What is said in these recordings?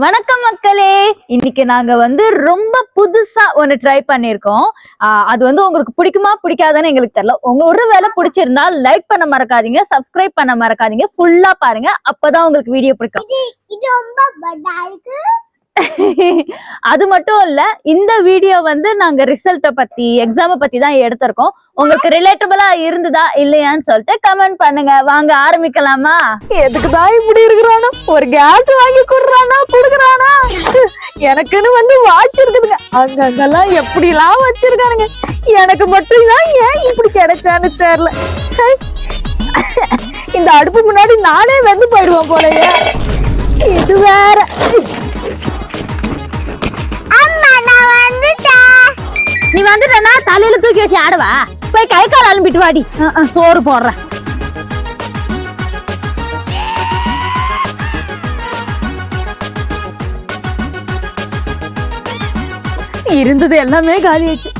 வணக்கம் மக்களே. இன்னைக்கு நாங்க ரொம்ப புதுசா ஒண்ணு ட்ரை பண்ணிருக்கோம். அது உங்களுக்கு பிடிக்குமா பிடிக்காதான்னு எங்களுக்கு தெரியல. ஒரு வேளை பிடிச்சிருந்தா லைக் பண்ண மறக்காதீங்க, சப்ஸ்கிரைப் பண்ண மறக்காதீங்க, ஃபுல்லா பாருங்க, அப்பதான் உங்களுக்கு வீடியோ பிடிக்கும். இது ரொம்ப பட்டா இருக்கு. அது மட்டும் இல்ல, இந்த வீடியோ நாங்க ரிசல்ட்ட பத்தி, எக்ஸாம பத்தி தான் எடுத்திருக்கோம். உங்களுக்கு ரிலேட்டபிளா இருந்ததா இல்லையான்னு சொல்லிட்டு கமெண்ட் பண்ணுங்க. வாங்க ஆரம்பிக்கலாமா? எதுக்குதான் இப்படி இருக்கிறானோ, ஒரு கேஸ் வாங்கி குடுக்குறானா. எனக்குன்னு வாட்ச் இருக்குதுங்க, அங்கெல்லாம் எப்படி எல்லாம் வச்சிருக்கானுங்க. எனக்கு மட்டும் தான் ஏன் இப்படி கிடைச்சான்னு தெரியல. இந்த அடுப்பு முன்னாடி நானே வெந்து போயிடுவேன் போலயே. இது வேற. நீ வந்துட்டா தலையில தூக்கி வச்சு ஆடுவா. போய் கை கால் அலம்பிட்டு வாடி, சோறு போடுறேன். இருந்தது எல்லாமே காலி ஆச்சு.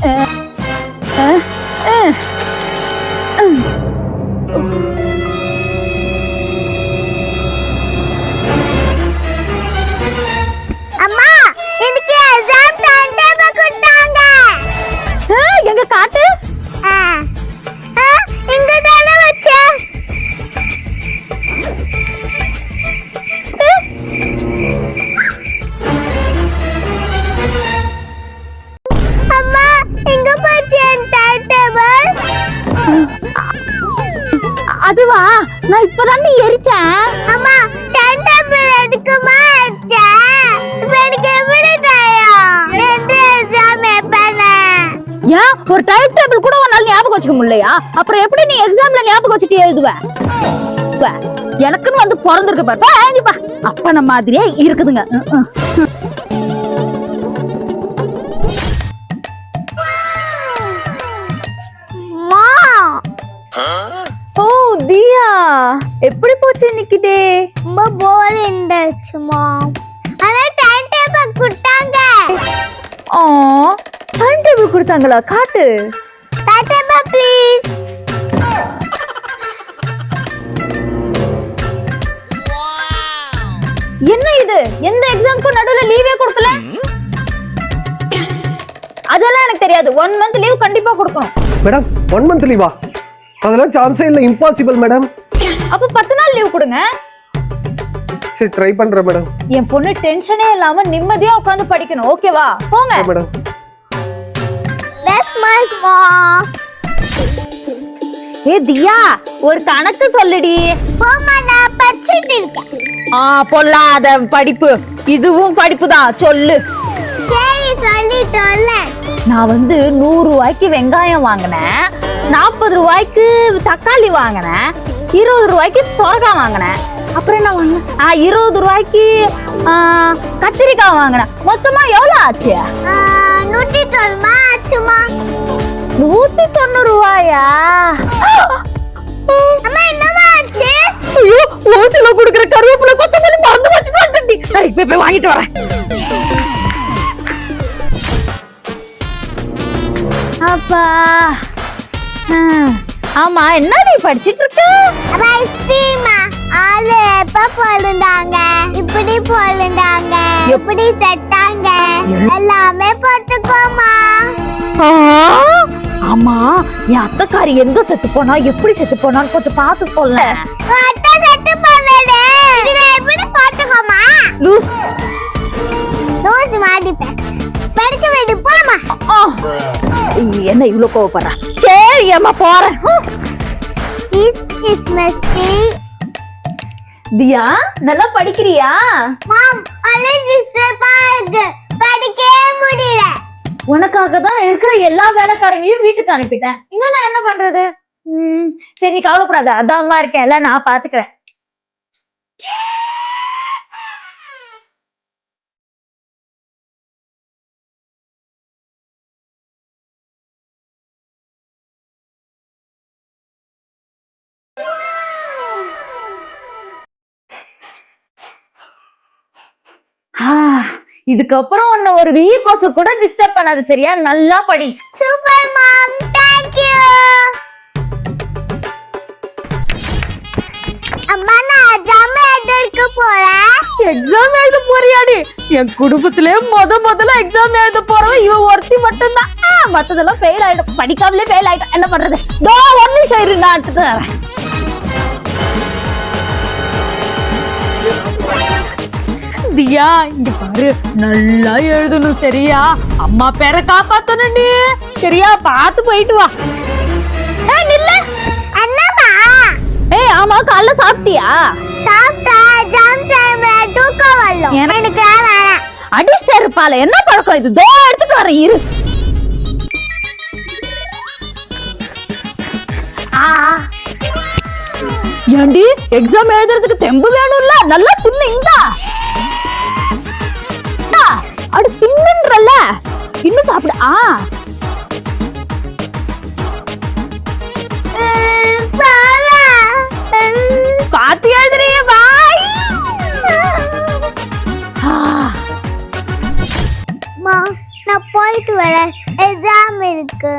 எங்க காட்டு? இங்க தான வச்ச. அம்மா இங்க போச்சு டைம் டேபிள். அதுவா, நான் இப்பதான் எரிச்சேன். அம்மா டைம் டேபிள் எடுக்குமா வச்சேன். எனக்கு எப்படி தெரியும்? ரெண்டு எக்ஸாம் எப்பனே. ஏன் ஒரு டைம் டேபிள் கூட உன்னால ஞாபகம் வச்சுக்க முடியலையா? அப்புறம் எப்படி நீ எக்ஸாம்ல ஞாபகம் வச்சுட்டு எழுதுவ? எனக்குன்னு பிறந்திருக்கு பாருப்பா, அப்பன மாதிரியே இருக்குதுங்க. ஓ தியா, எப்படி போச்சு இன்னைக்கு டே? ரொம்ப போர் இருந்துச்சுமா. ஆனா டைம் டேபிள் கொடுத்தாங்க. ஆ, டைம் டேபிள் கொடுத்தாங்களா? காட்டு. Time table please. என்ன இது? எந்த எக்ஸாம்க்கு நடுவுல லீவே கொடுக்கல? அதெல்லாம் எனக்கு தெரியாது. 1 month லீவ் கண்டிப்பா கொடுக்கணும். மேடம் 1 month லீவா? அதெல்லாம் சான்ஸே இல்ல, இம்பாசிபிள் மேடம். அப்ப 10 நாள் லீவ் கொடுங்க. சரி ட்ரை பண்றேன் மேடம். என் பொண்ணு டென்ஷனே இல்லாம நிம்மதியா உட்கார்ந்து படிக்கணும், ஓகேவா? போங்க மேடம். That's my mom. ஏ தியா, ஒரு கணக்கு சொல்லுடி. போமா நான் படிச்சிட்டு இருக்கேன். பொல்லாத படிப்பு, இதுவும் படிப்பு தான். சொல்லு. சரி சொல்லிட்டோம்ல. நான் 100 ரூபாய்க்கு வெங்காயம் வாங்கினேன், 40 ரூபாய்க்கு தக்காளி வாங்கினேன், 20 ரூபாய்க்கு சோகா வாங்கினேன். அப்புறம் என்ன வாங்கினேன்? 20 ரூபாய்க்கு கத்திரிக்காய் வாங்கினேன். மொத்தமா எவ்வளவு ஆச்சு? 190 ஆச்சுமா. 190 ரூபாயா? அம்மா என்னமா ஆச்சு? ஐயோ, ஓசில குடுக்குற கருவேப்பிலை கொத்தமல்லி மறந்து வச்சுட்டேன்டி. போய் வாங்கிட்டு வரேன். அப்பா, ஆமா, என்ன நீ படிச்சிட்டு இருக்க? ரைஸ்மா ஆளு எப்ப போடுறாங்க, இப்படி போடுறாங்க, எப்படி செட்டாங்க, எல்லாமே போட்டுக்கோமா. ஆமா, என் அத்தைக்காரி எங்க செத்து போனா, எப்படி செத்து போனான்னு கொஞ்சம் பார்த்து சொல்ல. அத்தை செத்து போனது இதுல எப்படி போட்டுக்கோமா. Loose loose மாட்டிப்பேன். படிக்க வேண்டி போமா. என்ன இவ்வளவு கோவப்படுற? சரி அம்மா போறேன். தியா, நல்லா படிக்கிறியா? மாம் ஆல்ரெடி டிஸ்டர்பா இருக்கு, படிக்கவே முடியல. உனக்காக தான் இருக்கிற எல்லா வேலைக்காரங்களையும் வீட்டுக்கு அனுப்பிட்டேன். இன்னும் நான் என்ன பண்றது? சரி நீ கவலைப்படாத, அதான் அம்மா இருக்கேன், எல்லாம் நான் பாத்துக்கிறேன். இதுக்கப்புறம் உன்னை ஒரு வீக் கோர்ஸ் கூட டிஸ்டர்ப் பண்ணாது, சரியா? நல்லா படி. Super ma'am, thank you. அம்மா நான் ஜாம் எடுக்க போற? எக்ஸாம் எழுத போறியாடி? என் குடும்பத்திலே முதல்ல எக்ஸாம் எழுத போறவன் இவன் ஒருத்தி மட்டும்தான். மத்ததெல்லாம் ஃபெயில் ஆயிடும். படிக்காமலே ஃபெயில் ஆயிடும். என்ன பண்றது? தோ ஒரு நிமிஷம் இரு, நான் எடுத்துட்டு வரேன். தியா இங்க பாரு, நல்லா எழுதணும் சரியா? அம்மா பேரை காப்பாத்தணும் நீ சரியா? பார்த்து போயிட்டு வா. நில்ல. என்னம்மா? ஆமா, காலைல சாப்பிட்டியா? சாப்பிட்டா எக்ஸாம் டைம்ல தூக்கம் வரல. எனக்கு வேணாம். அடி செருப்பால என்ன பழக்கம் இது? தோ எடுத்துட்டு வரேன் இரு. ஏண்டி எக்ஸாம் எழுதுறதுக்கு தெம்பு வேணும்ல? நல்லா தின்னு. இந்தா அடு தின்னுன்றல, இன்னும் சாப்பிடு. பாத்து எழுதுறிய பாய். நான் போயிட்டு வரேன், எக்ஸாம் இருக்கு.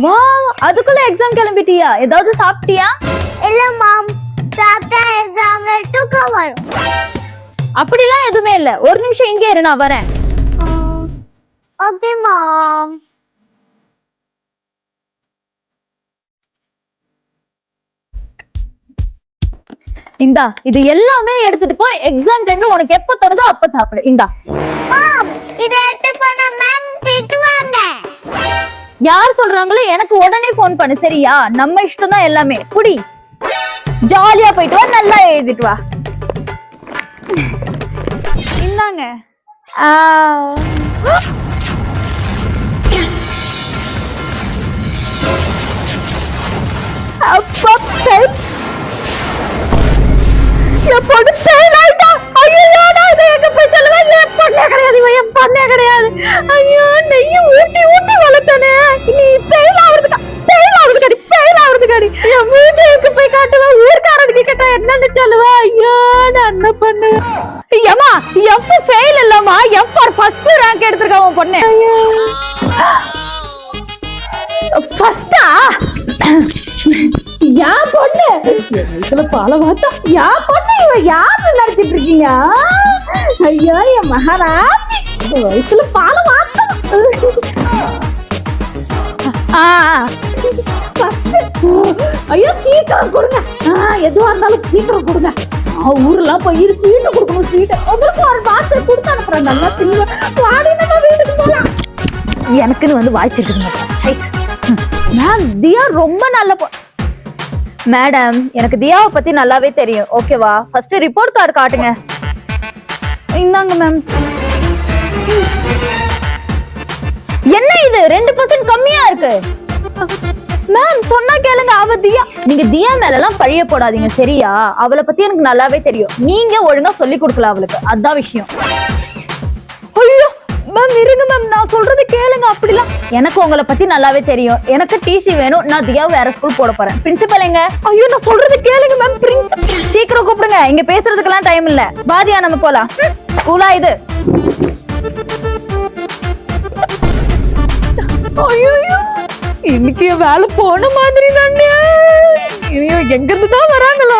வா, அதுக்குள்ள எக்ஸாம் கிளம்பிட்டியா? ஏதாவது சாப்பிட்டியா? இல்ல மாம், சாப்பிட்டா எக்ஸாம்ல தூக்கம் வரும். அப்படிலாம் எதுவுமே இல்ல. ஒரு நிமிஷம் இங்கே இரு, நான் வரேன். ஓகே மாம். இந்தா, இது எல்லாமே எடுத்துட்டு போய் எக்ஸாம் டைம்ல உனக்கு எப்ப தோணுதோ அப்ப சாப்பிடு. இந்தா. மாம், இத எடுத்து போனா மேம் திட்டுவாங்க. யார் சொல்றாங்களோ எனக்கு உடனே போன் பண்ணு சரியா? நம்ம இஷ்டம் தான் எல்லாமே. குடி, ஜாலியா போயிட்டு வா, நல்லா எழுதிட்டு வா. இந்தாங்க. என் பொண்ணு ஃபெயில் ஆயிட்டா. ஐயோ, நான் இதை எங்க போய் சொல்லுவேன்? என் பொண்ணே கிடையாது, என் பொண்ணே கிடையாது. ஐயோ, நெய்ய ஊட்டி வளர்த்தானே, நீ ஃபெயில் ஆகுறதுக்காடி என் வீட்டுக்கு போய் காட்டுவேன். ஊர்க்காரனுக்கு கேட்டா என்னன்னு சொல்லுவேன்? ஐயோ, நான் என்ன பண்ணுவேன்? ஏமா, எஃப் ஃபெயில் இல்லம்மா, எஃப் ஃபர்ஸ்ட் ரேங்க் எடுத்திருக்கா உன் பொண்ணு. ஃபர்ஸ்டா? யார் பொண்ணு? வயசுல பால வாத்தா. யார் பொண்ணு? இவ யாரு நினைச்சிட்டு இருக்கீங்க? ஐயோ, என் மகாராஜி வயசுல பால வாத்தா. ஐயோ, சீக்கிரம் கொடுங்க. எதுவா இருந்தாலும் சீக்கிரம் கொடுங்க. ஊர்லாம் போய் சீட்டு கொடுக்கணும். சீட்டு உங்களுக்கு ஒரு பாத்திரம் கொடுத்து அனுப்புறேன். நல்லா தின்னு வாடி, நம்ம வீட்டுக்கு போலாம். எனக்குன்னு வந்து வாய்ச்சிட்டு மேம், தியா ரொம்ப நல்ல மேடம். எனக்கு தியாவை பத்தி நல்லாவே தெரியும். ஓகேவா? ஃபர்ஸ்ட் ரிப்போர்ட் கார்டு காட்டுங்க. இந்தாங்க மேம். என்ன இது 2% கம்மியா இருக்கு? மேம் சொன்னா கேளுங்க. அவ தியா, நீங்க தியா மேல எல்லாம் பழிய போடாதீங்க சரியா? அவளை பத்தி எனக்கு நல்லாவே தெரியும். நீங்க ஒழுங்கா சொல்லி கொடுக்கல அவளுக்கு, அதான் விஷயம். ஐயோ மேம், இருங்க மேம், நான் சொல்றது கேளுங்க. அப்படிலாம் எனக்கு உங்களை பத்தி நல்லாவே தெரியும். எனக்கு டிசி வேணும். நான் தியாவை வேற ஸ்கூல் போட போறேன். பிரின்சிபல் எங்க? ஐயோ, நான் சொல்றது கேளுங்க மேம். பிரின்சிபல் சீக்கிரம் கூப்பிடுங்க. இங்க பேசுறதுக்கெல்லாம் டைம் இல்ல. பாதியா, நம்ம போலாம். ஸ்கூலா இது? ஐயோ, இன்னைக்கு வேலை போன மாதிரி தானே. எங்க இருந்து தான் வராங்களோ?